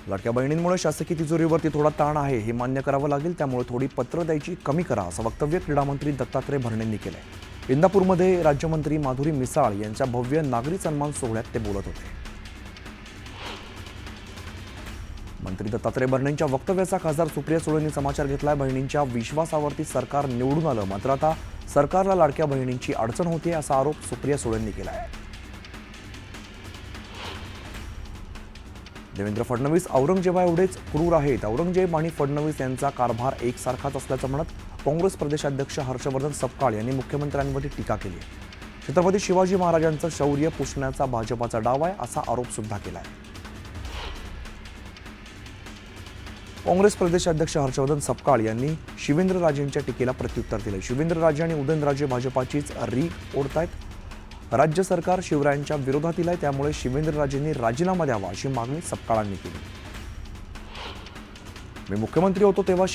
लाडक्या बहिणींमुळे शासकीय तिजोरीवरती थोडा ताण आहे हे मान्य करावं लागेल, त्यामुळे थोडी पत्र द्यायची कमी करा असं वक्तव्य क्रीडामंत्री दत्तात्रय भरणेंनी केलंय। इंदापूरमध्ये राज्यमंत्री माधुरी मिसाळ यांच्या भव्य नागरी सन्मान सोहळ्यात ते बोलत होते। मंत्री दत्तात्रय भरणेंच्या वक्तव्याचा खासदार सुप्रिया सुळेंनी समाचार घेतलाय। बहिणींच्या विश्वासावरती सरकार निवडून आलं, मात्र आता सरकारला लाडक्या बहिणींची अडचण होते असा आरोप सुप्रिया सुळेंनी केलाय। देवेंद्र फडणवीस औरंगजेबा एवढेच क्रूर आहेत। औरंगजेब आणि फडणवीस यांचा कारभार एकसारखाच असल्याचं म्हणत काँग्रेस प्रदेशाध्यक्ष हर्षवर्धन सपकाळ यांनी मुख्यमंत्र्यांवर टीका केली। छत्रपती शिवाजी महाराजांचं शौर्य पुसण्याचा भाजपाचा डाव आहे असा आरोप सुद्धा केलाय। काँग्रेस प्रदेशाध्यक्ष हर्षवर्धन सपकाळ यांनी शिवेंद्रराजेंच्या टीकेला प्रत्युत्तर दिले। शिवेंद्रराजे आणि उदयनराजे भाजपाचीच रीग ओढतायत। राज्य सरकार शिवरायांच्या विरोधातील आहे, त्यामुळे शिवेंद्रराजेंनी राजीनामा द्यावा अशी मागणी सपकाळांनी केली। मी मुख्यमंत्री होतो तेव्हा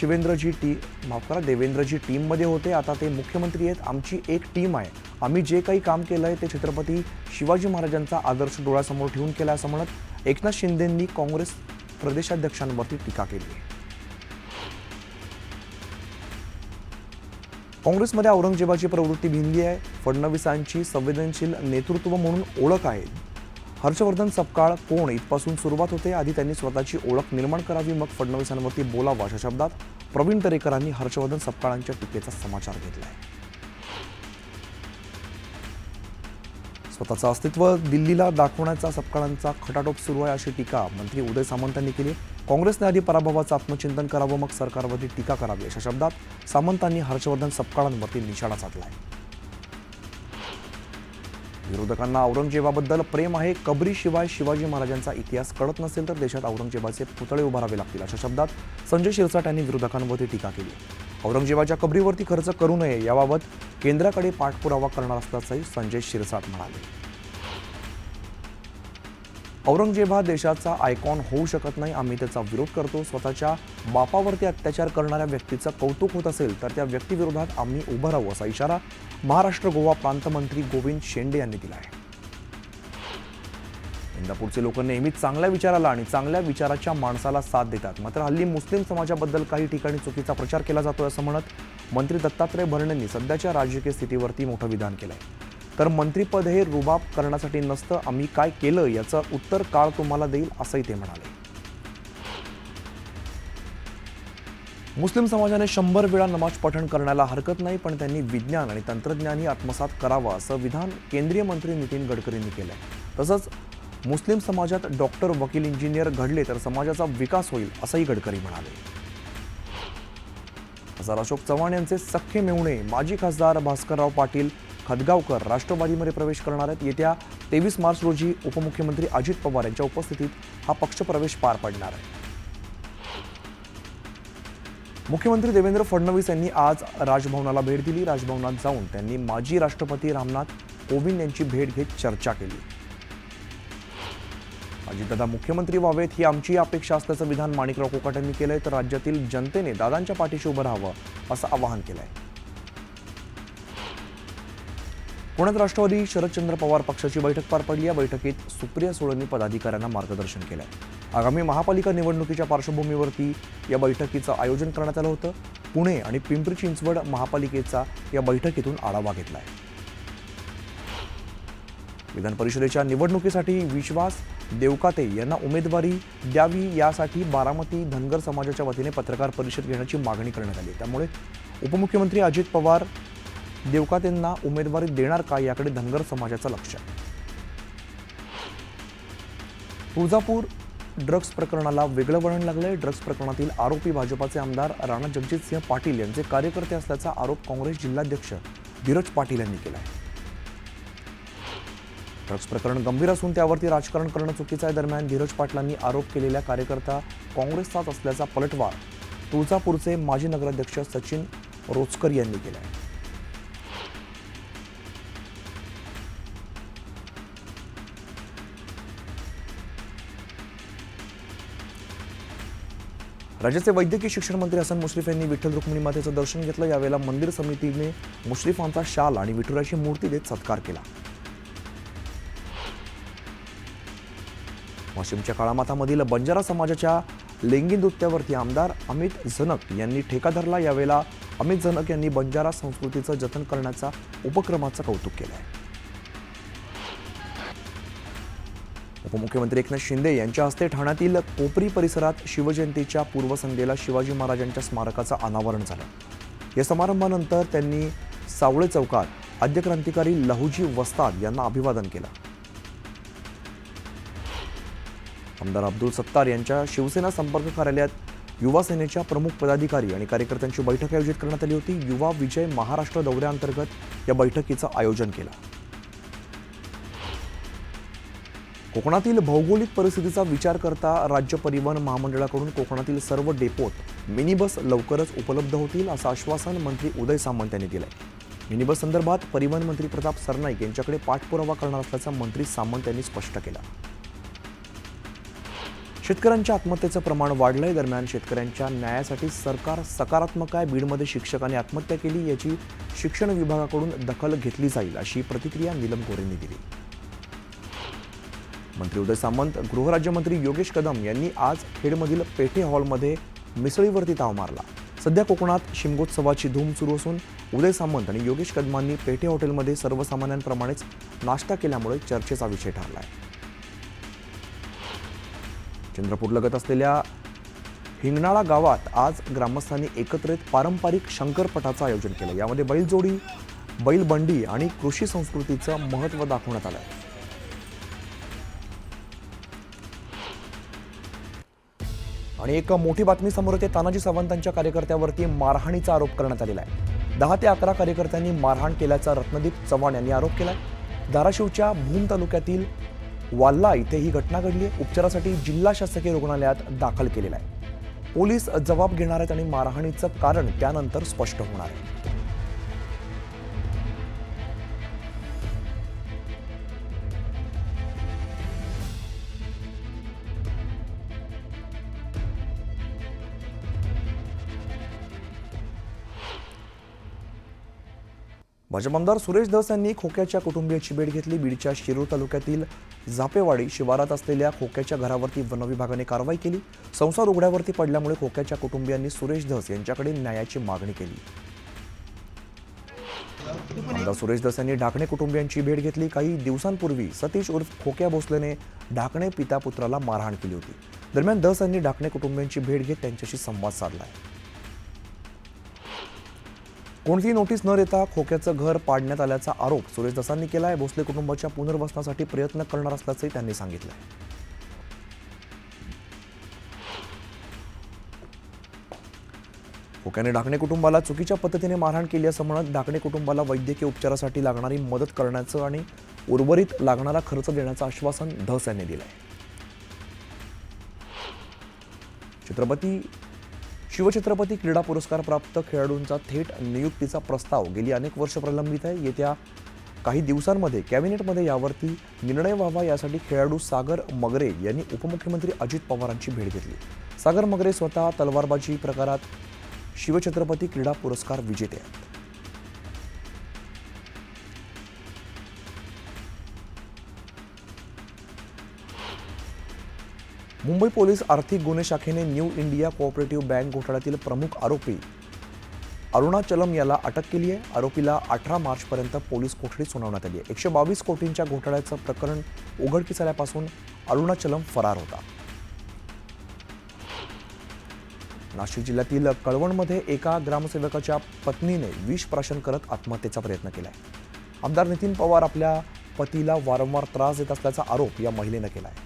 देवेंद्रजी टीममध्ये होते, आता ते मुख्यमंत्री आहेत। आमची एक टीम आहे। आम्ही जे काही काम केलंय ते छत्रपती शिवाजी महाराजांचा आदर्श डोळ्यासमोर ठेवून केला असं म्हणत एकनाथ शिंदेंनी काँग्रेस प्रदेशाध्यक्षांवरती टीका केली। काँग्रेसमध्ये औरंगजेबाची प्रवृत्ती भिनली आहे। फडणवीसांची संवेदनशील नेतृत्व म्हणून ओळख आहे। हर्षवर्धन सपकाळ कोण इथपासून सुरुवात होते। आधी त्यांनी स्वतःची ओळख निर्माण करावी, मग फडणवीसांवरती बोलावं अशा शब्दात प्रवीण दरेकरांनी हर्षवर्धन सपकाळांच्या टीकेचा समाचार घेतलाय। स्वतःचं अस्तित्व दिल्लीला दाखवण्याचा सपकाळांचा खटाटोप सुरू आहे अशी टीका मंत्री उदय सामंतांनी केली। काँग्रेसने आधी पराभवाचं आत्मचिंतन करावं, मग सरकारवरती टीका करावी अशा शब्दात सामंतांनी हर्षवर्धन सपकाळांवरती निशाणा साधलाय। विरोधकांना औरंगजेबाबद्दल प्रेम आहे, कबरीशिवाय शिवाजी महाराजांचा इतिहास कळत नसेल तर देशात औरंगजेबाचे पुतळे उभारावे लागतील अशा शब्दात संजय शिरसाट यांनी विरोधकांवरती टीका केली। औरंगजेबाच्या कबरीवरती खर्च करू नये याबाबत केंद्राकडे पाठपुरावा करणार असल्याचंही संजय शिरसाट म्हणाले। औरंगजेब हा देशाचा आयकॉन होऊ शकत नाही, आम्ही त्याचा विरोध करतो। स्वतःच्या बापावरती अत्याचार करणाऱ्या व्यक्तीचं कौतुक होत असेल तर त्या व्यक्तीविरोधात आम्ही उभं राहू असा इशारा महाराष्ट्र गोवा प्रांतमंत्री गोविंद शेंडे यांनी दिला आहे। इंदापूरचे लोक नेहमीच चांगल्या विचाराला आणि चांगल्या विचाराच्या माणसाला साथ देतात, मात्र हल्ली मुस्लिम समाजाबद्दल काही ठिकाणी चुकीचा प्रचार केला जातोय असं म्हणत मंत्री दत्तात्रय भरणेंनी सध्याच्या राजकीय स्थितीवरती मोठं विधान केलंय। तर मंत्रीपद हे रुबाब करण्यासाठी नसतं, आम्ही काय केलं याचं उत्तर काळ तुम्हाला देईल असंही ते म्हणाले। मुस्लिम समाजाने 100 वेळा नमाज पठण करण्याला हरकत नाही, पण त्यांनी विज्ञान आणि तंत्रज्ञानही आत्मसात करावं असं विधान केंद्रीय मंत्री नितीन गडकरींनी केलंय। तसंच मुस्लिम समाजात डॉक्टर, वकील, इंजिनियर घडले तर समाजाचा विकास होईल असंही गडकरी म्हणाले। खासदार अशोक चव्हाण यांचे सख्खे मेहुणे माजी खासदार भास्करराव पाटील खदगावकर राष्ट्रवादीमध्ये प्रवेश करणार आहेत। येत्या 23 मार्च रोजी उपमुख्यमंत्री अजित पवार यांच्या उपस्थितीत हा पक्षप्रवेश पार पडणार आहे। मुख्यमंत्री देवेंद्र फडणवीस यांनी आज राजभवनाला भेट दिली। राजभवनात जाऊन त्यांनी माजी राष्ट्रपती रामनाथ कोविंद यांची भेट घेत चर्चा केली। अजितदादा मुख्यमंत्री व्हावेत ही आमची अपेक्षा असल्याचं विधान माणिकराव कोकाटे यांनी केलंय, तर राज्यातील जनतेने दादांच्या पाठीशी उभं राहावं असं आवाहन केलंय। पुण्यात राष्ट्रवादी शरदचंद्र पवार पक्षाची बैठक पार पडली। या बैठकीत सुप्रिया सुळेंनी पदाधिकाऱ्यांना मार्गदर्शन केलंय। आगामी महापालिका निवडणुकीच्या पार्श्वभूमीवरती या बैठकीचं आयोजन करण्यात आलं होतं। पुणे आणि पिंपरी चिंचवड महापालिकेचा या बैठकीतून आढावा घेतलाय। विधान परिषदेच्या निवडणुकीसाठी विश्वास देवकाते यांना उमेदवारी द्यावी यासाठी बारामती धनगर समाजाच्या वतीने पत्रकार परिषद घेण्याची मागणी करण्यात आली। त्यामुळे उपमुख्यमंत्री अजित पवार देवकातेंना उमेदवारी देणार का याकडे धनगर समाजाचं लक्ष आहे। तुळजापूर ड्रग्ज प्रकरणाला वेगळं वळण लागलंय। ड्रग्ज प्रकरणातील आरोपी भाजपाचे आमदार राणा जगजितसिंह पाटील यांचे कार्यकर्ते असल्याचा आरोप काँग्रेस जिल्हाध्यक्ष धीरज पाटील यांनी केला आहे। ड्रग्ज प्रकरण गंभीर असून त्यावरती राजकारण करणं चुकीचं आहे। दरम्यान धीरज पाटलांनी आरोप केलेल्या कार्यकर्ता काँग्रेसचाच असल्याचा पलटवार तुळजापूरचे माजी नगराध्यक्ष सचिन रोचकर यांनी केला आहे। राज्याचे वैद्यकीय शिक्षण मंत्री हसन मुश्रीफ यांनी विठ्ठल रुक्मिणी मातेचं दर्शन घेतलं। यावेळेला मंदिर समितीने मुश्रीफांचा शाल आणि विठुराची मूर्ती देत सत्कार केला। वाशिमच्या काळामाथामधील बंजारा समाजाच्या लेंगी नृत्यावरती आमदार अमित झनक यांनी ठेका धरला। यावेळेला अमित झनक यांनी बंजारा संस्कृतीचं जतन करण्याचा उपक्रमाचं कौतुक केलं आहे। उपमुख्यमंत्री एकनाथ शिंदे यांच्या हस्ते ठाण्यातील कोपरी परिसरात शिवजयंतीच्या पूर्वसंध्येला शिवाजी महाराजांच्या स्मारकाचं अनावरण झालं। या समारंभानंतर त्यांनी सावळे चौकात आद्य क्रांतिकारी लहुजी वस्ताद यांना अभिवादन केलं। आमदार अब्दुल सत्तार यांच्या शिवसेना संपर्क कार्यालयात युवा सेनेच्या प्रमुख पदाधिकारी आणि कार्यकर्त्यांची बैठक आयोजित करण्यात आली होती। युवा विजय महाराष्ट्र दौऱ्याअंतर्गत या बैठकीचं आयोजन केलं। कोकणातील भौगोलिक परिस्थितीचा विचार करता राज्य परिवहन महामंडळाकडून कोकणातील सर्व डेपोत मिनी बस लवकरच उपलब्ध होतील, असं आश्वासन मंत्री उदय सामंत यांनी दिलंय। मिनी बस संदर्भात परिवहन मंत्री प्रताप सरनाईक यांच्याकडे पाठपुरावा करणार असल्याचं मंत्री सामंत यांनी स्पष्ट केलं। शेतकऱ्यांच्या आत्महत्येचं प्रमाण वाढलंय। दरम्यान शेतकऱ्यांच्या न्यायासाठी सरकार सकारात्मक आहे। बीडमध्ये शिक्षकांनी आत्महत्या केली, याची शिक्षण विभागाकडून दखल घेतली जाईल, अशी प्रतिक्रिया नीलम गोरेंनी दिली। मंत्री उदय सामंत, गृहराज्यमंत्री योगेश कदम यांनी आज खेडमधील पेठे हॉलमध्ये मिसळीवरती ताव मारला। सध्या कोकणात शिमगोत्सवाची धूम सुरू असून उदय सामंत आणि योगेश कदमांनी पेठे हॉटेलमध्ये सर्वसामान्यांप्रमाणेच नाश्ता केल्यामुळे चर्चेचा विषय ठरला आहे। चंद्रपूरलगत असलेल्या हिंगणाळा गावात आज ग्रामस्थांनी एकत्रित पारंपरिक शंकरपटाचं आयोजन केलं। यामध्ये बैलजोडी, बैलबंडी आणि कृषी संस्कृतीचं महत्त्व दाखवण्यात आलं। आणि एक मोठी बातमी समोर येते। तानाजी सावंतांच्या कार्यकर्त्यावरती मारहाणीचा आरोप करण्यात आलेला आहे। 10 ते 11 कार्यकर्त्यांनी मारहाण केल्याचा रत्नदीप चव्हाण यांनी आरोप केलाय। धाराशिवच्या भूम तालुक्यातील वाल्ला इथे ही घटना घडली आहे। उपचारासाठी जिल्हा शासकीय रुग्णालयात दाखल केलेला आहे। पोलीस जबाब घेणार आहेत आणि मारहाणीचं कारण त्यानंतर स्पष्ट होणार आहे। भाजप आमदार सुरेश धस यांनी खोक्याच्या कुटुंबियाची भेट घेतली। बीडच्या शिरूर तालुक्यातील झापेवाडी शिवारात असलेल्या खोक्याच्या घरावरती वनविभागाने कारवाई केली। संसार उघड्यावरती पडल्यामुळे खोक्याच्या कुटुंबियांनी सुरेश धस यांच्याकडे न्यायाची मागणी केली। आमदार सुरेश धस यांनी ढाकणे कुटुंबियांची भेट घेतली। काही दिवसांपूर्वी सतीश उर्फ खोक्या भोसलेने ढाकणे पिता पुत्राला मारहाण केली होती। दरम्यान धस यांनी ढाकणे कुटुंबियांची भेट घेत त्यांच्याशी संवाद साधलाय। कोणतीही नोटीस न देता खोक्याचं घर पाडण्यात आल्याचा आरोप सुरेश धसांनी केला आहे। भोसले कुटुंबाच्या पुनर्वसनासाठी प्रयत्न करणार असल्याचंही त्यांनी सांगितलं। खोक्याने ढाकणे कुटुंबाला चुकीच्या पद्धतीने मारहाण केली असं म्हणत ढाकणे कुटुंबाला वैद्यकीय उपचारासाठी लागणारी मदत करण्याचं आणि उर्वरित लागणारा खर्च देण्याचं आश्वासन धस यांनी दिलंय। शिवछत्रपती क्रीडा पुरस्कार प्राप्त खेळाडूंचा थेट नियुक्तीचा प्रस्ताव गेली अनेक वर्ष प्रलंबित आहे। येत्या काही दिवसांमध्ये कॅबिनेटमध्ये यावरती निर्णय व्हावा, यासाठी खेळाडू सागर मगरे यांनी उपमुख्यमंत्री अजित पवारांची भेट घेतली। सागर मगरे स्वतः तलवारबाजी प्रकारात शिवछत्रपती क्रीडा पुरस्कार विजेते आहेत। मुंबई पोलीस आर्थिक गुन्हे शाखेने न्यू इंडिया कोऑपरेटिव्ह बँक घोटाळ्यातील प्रमुख आरोपी अरुणाचलम याला अटक केली आहे। आरोपीला 18 मार्चपर्यंत पोलीस कोठडीत सुनावण्यात आली आहे। 122 कोटींच्या घोटाळ्याचं प्रकरण उघडकीस आल्यापासून अरुणाचलम फरार होता। नाशिक जिल्ह्यातील कळवणमध्ये एका ग्रामसेवकाच्या पत्नीने विष प्राशन करत आत्महत्येचा प्रयत्न केलाय। आमदार नितीन पवार आपल्या पतीला वारंवार त्रास देत असल्याचा आरोप या महिलेनं केलाय।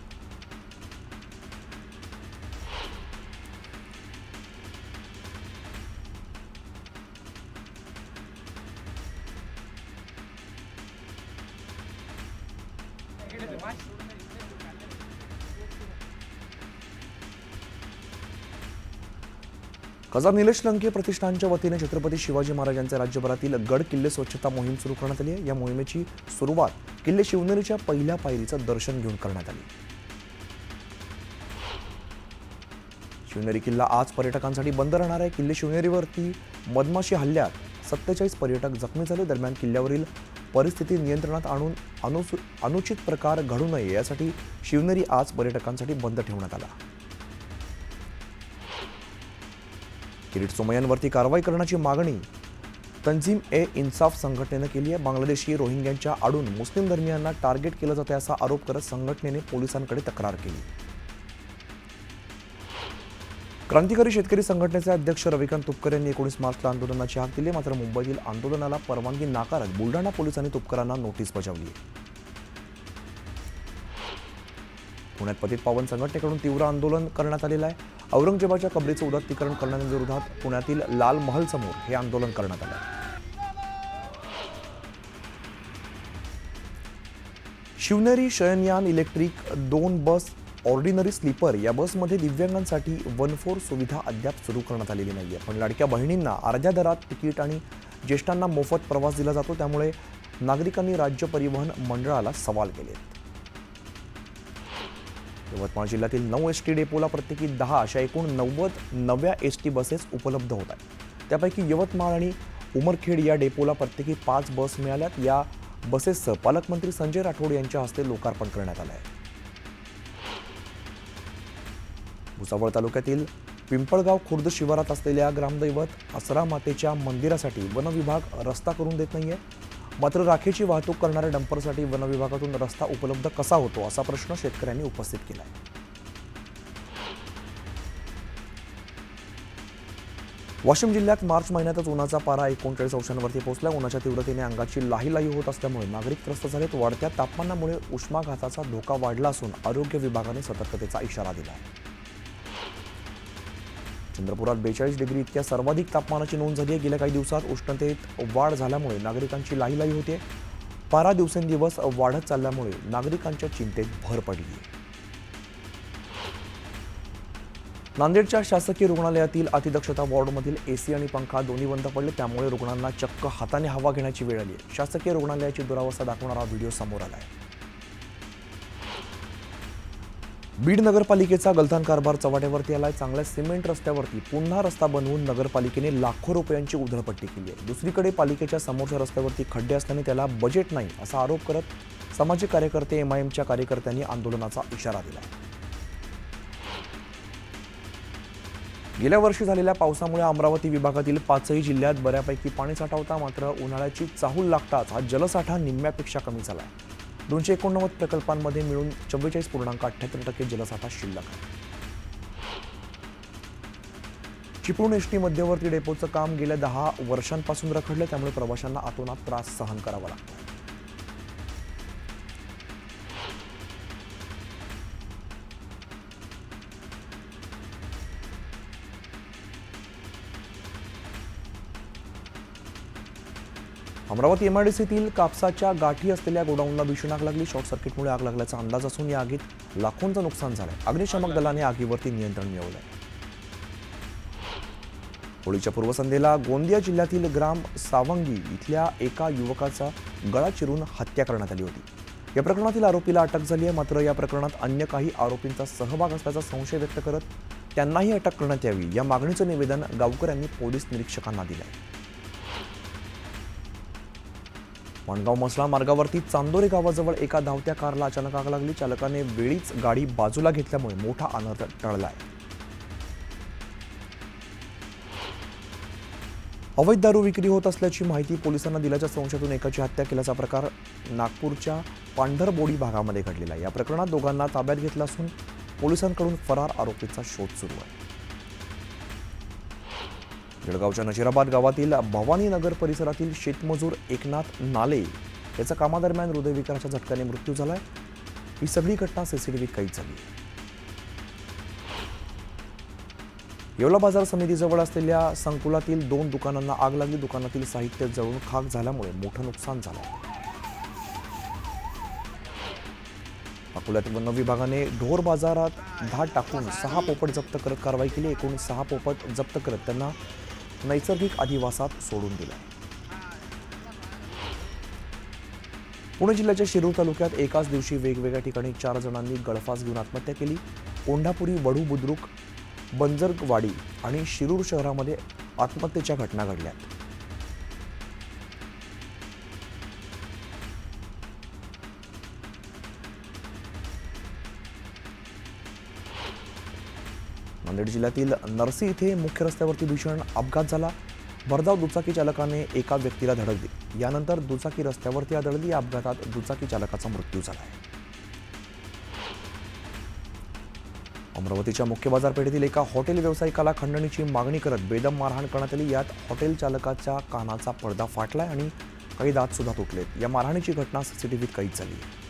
खासदार निलेश लंके प्रतिष्ठानच्या वतीने छत्रपती शिवाजी महाराजांच्या राज्यभरातील गड किल्ले स्वच्छता मोहीम सुरू करण्यात आली आहे। या मोहिमेची सुरुवात किल्ले शिवनेरीच्या पहिल्या पायरीचं दर्शन घेऊन करण्यात आली। शिवनेरी किल्ला आज पर्यटकांसाठी बंद राहणार आहे। किल्ले शिवनेरीवरती मधमाशी हल्ल्यात 47 पर्यटक जखमी झाले। दरम्यान किल्ल्यावरील परिस्थिती नियंत्रणात आणून अनुचित प्रकार घडू नये यासाठी शिवनेरी आज पर्यटकांसाठी बंद ठेवण्यात आला. किरीट सोमय्यांवरती कारवाई करण्याची मागणी तंजीम ए इन्साफ संघटनेनं केली आहे. बांगलादेशी रोहिंग्यांच्या आडून मुस्लिम धर्मियांना टार्गेट केलं जातं असा आरोप करत संघटनेने पोलिसांकडे तक्रार केली. क्रांतिकारी शेतकरी संघटनेचे अध्यक्ष रविकांत तुपकर यांनी 19 मार्चला आंदोलनाची हाक दिली. मात्र मुंबईतील आंदोलनाला परवानगी नाकारत बुलढाणा पोलिसांनी तुपकरांना नोटीस बजावली आहे. पुण्यात पतित पावन संघटनेकडून तीव्र आंदोलन करण्यात आलेलं आहे. औरंगजेबाच्या कबरीचं उदात्तीकरण करण्याविरोधात पुण्यातील लाल महल समोर हे आंदोलन करण्यात आलं. शिवनेरी शयनयान इलेक्ट्रिक 2 बस ऑर्डिनरी स्लीपर या बसमध्ये दिव्यांगांसाठी 1-4 सुविधा अद्याप सुरू करण्यात आलेली नाहीये. पण लाडक्या बहिणींना अर्ध्या दरात तिकीट आणि ज्येष्ठांना मोफत प्रवास दिला जातो. त्यामुळे नागरिकांनी राज्य परिवहन मंडळाला सवाल केले. यवतमाळ जिल्ह्यातील 9 एसटी डेपोला प्रत्येकी 10 अशा एकूण 90 नव्या एसटी बसेस उपलब्ध होत आहेत. त्यापैकी यवतमाळ आणि उमरखेड या डेपोला प्रत्येकी 5 बस मिळाल्यात. या बसेसचं पालकमंत्री संजय राठोड यांच्या हस्ते लोकार्पण करण्यात आलं आहे. भुसावळ तालुक्यातील पिंपळगाव खुर्द शिवारात असलेल्या ग्रामदैवत आसरा मातेच्या मंदिरासाठी वन विभाग रस्ता करून देत नाहीये. मात्र राखेची वाहतूक करणाऱ्या डंपरसाठी वन विभागातून रस्ता उपलब्ध कसा होतो असा प्रश्न शेतकऱ्यांनी उपस्थित केला आहे. वाशिम जिल्ह्यात मार्च महिन्यातच उन्हाचा पारा 39 अंशांवरती पोहोचला. उन्हाच्या तीव्रतेने अंगाची लाही होत असल्यामुळे नागरिक त्रस्त झालेत. वाढत्या तापमानामुळे उष्माघाताचा धोका वाढला असून आरोग्य विभागाने सतर्कतेचा इशारा दिला आहे. चंद्रपुरात 42 डिग्री इतक्या सर्वाधिक तापमानाची नोंद झाली आहे. गेल्या काही दिवसात उष्णतेत वाढ झाल्यामुळे नागरिकांची लाही होते. पारा दिवसेंदिवस वाढत चालल्यामुळे नागरिकांच्या चिंतेत भर पडली आहे. नांदेडच्या शासकीय रुग्णालयातील अतिदक्षता वॉर्डमधील एसी आणि पंखा दोन्ही बंद पडले. त्यामुळे रुग्णांना चक्क हाताने हवा घेण्याची वेळ आली आहे. शासकीय रुग्णालयाची दुरावस्था दाखवणारा व्हिडिओ समोर आला आहे. बीड नगरपालिकेचा गलथान कारभार चव्हाट्यावरती आलाय. चांगल्या सिमेंट रस्त्यावरती पुन्हा रस्ता बनवून नगरपालिकेने लाखो रुपयांची उधळपट्टी केली आहे. दुसरीकडे पालिकेच्या समोरच्या रस्त्यावरती खड्डे असल्याने त्याला बजेट नाही असा आरोप करत सामाजिक कार्यकर्ते MIMच्या कार्यकर्त्यांनी आंदोलनाचा इशारा दिला. गेल्या वर्षी झालेल्या पावसामुळे अमरावती विभागातील 5ही जिल्ह्यात बऱ्यापैकी पाणीसाठा होता. मात्र उन्हाळ्याची चाहूल लागताच हा जलसाठा निम्म्यापेक्षा कमी झाला आहे. 289 प्रकल्पांमध्ये मिळून 44.78% जलसाठा शिल्लक आहे. चिपळूण एसटी मध्यवर्ती डेपोचं काम गेल्या 10 वर्षांपासून रखडलं. त्यामुळे प्रवाशांना अतोनात त्रास सहन करावा लागतो. अमरावती MIDCतील कापसाच्या गाठी असलेल्या गोडाऊनला भीषण आग लागली. शॉर्ट सर्किटमुळे आग लागल्याचा अंदाज असून या आगीत लाखोंचं नुकसान झालंय. अग्निशमक दलाने आगीवरती नियंत्रण मिळवलंय. होळीच्या पूर्वसंध्येला गोंदिया जिल्ह्यातील ग्राम सावंगी इथल्या एका युवकाचा गळा चिरून हत्या करण्यात आली होती. या प्रकरणातील आरोपीला अटक झाली आहे. मात्र या प्रकरणात अन्य काही आरोपींचा सहभाग असल्याचा संशय व्यक्त करत त्यांनाही अटक करण्यात यावी या मागणीचं निवेदन गावकऱ्यांनी पोलीस निरीक्षकांना दिलं आहे. वणगाव मसळा मार्गावरती चांदोरे गावाजवळ एका धावत्या कारला अचानक आग लागली. चालकाने वेळीच गाडी बाजूला घेतल्यामुळे मोठा अनर्थ टळलाय. अवैध दारू विक्री होत असल्याची माहिती पोलिसांना दिल्याच्या संशयातून एकाची हत्या केल्याचा प्रकार नागपूरच्या पांढरबोडी भागामध्ये घडलेला आहे. या प्रकरणात दोघांना ताब्यात घेतलं असून पोलिसांकडून फरार आरोपीचा शोध सुरू आहे. जळगावच्या नशिराबाद गावातील भवानीनगर परिसरातील शेतमजूर एकनाथ नाले याचा कामादरम्यान हृदयविकाराच्या झटक्याने मृत्यू झालाय. ही सगळी घटना CCTVत कैद झाली. येवला बाजार समितीजवळ असलेल्या संकुलातील 2 दुकानांना आग लागली. दुकानातील साहित्य जळून खाक झाल्यामुळे मोठं नुकसान झालं. अकोल्यात वन विभागाने ढोर बाजारात धाड टाकून 6 पोपट जप्त करत कारवाई केली. एकूण 6 पोपट जप्त करत त्यांना नैसर्गिक अधिवासात सोडून दिला. पुणे जिल्ह्याच्या शिरूर तालुक्यात एकाच दिवशी वेगवेगळ्या ठिकाणी 4 जणांनी गळफास घेऊन आत्महत्या केली. कोंढापुरी, वडू बुद्रुक, बंजरवाडी आणि शिरूर शहरामध्ये आत्महत्येच्या घटना घडल्या. नांदेड जिल्ह्यातील नरसी इथे मुख्य रस्त्यावरती भीषण अपघात झाला. भरधाव दुचाकी चालकाने एका व्यक्तीला धडकली. यानंतर दुचाकी रस्त्यावरती आदळली. या अपघातात दुचाकी चालकाचा मृत्यू झाला आहे. अमरावतीच्या मुख्य बाजारपेठेतील एका हॉटेल व्यावसायिकाला खंडणीची मागणी करत बेदम मारहाण करण्यात आली. यात हॉटेल चालकाच्या कानाचा पडदा फाटलाय आणि काही दात सुद्धा तुटलेत. या मारहाणीची घटना सीसीटीव्हीत कैद झाली आहे.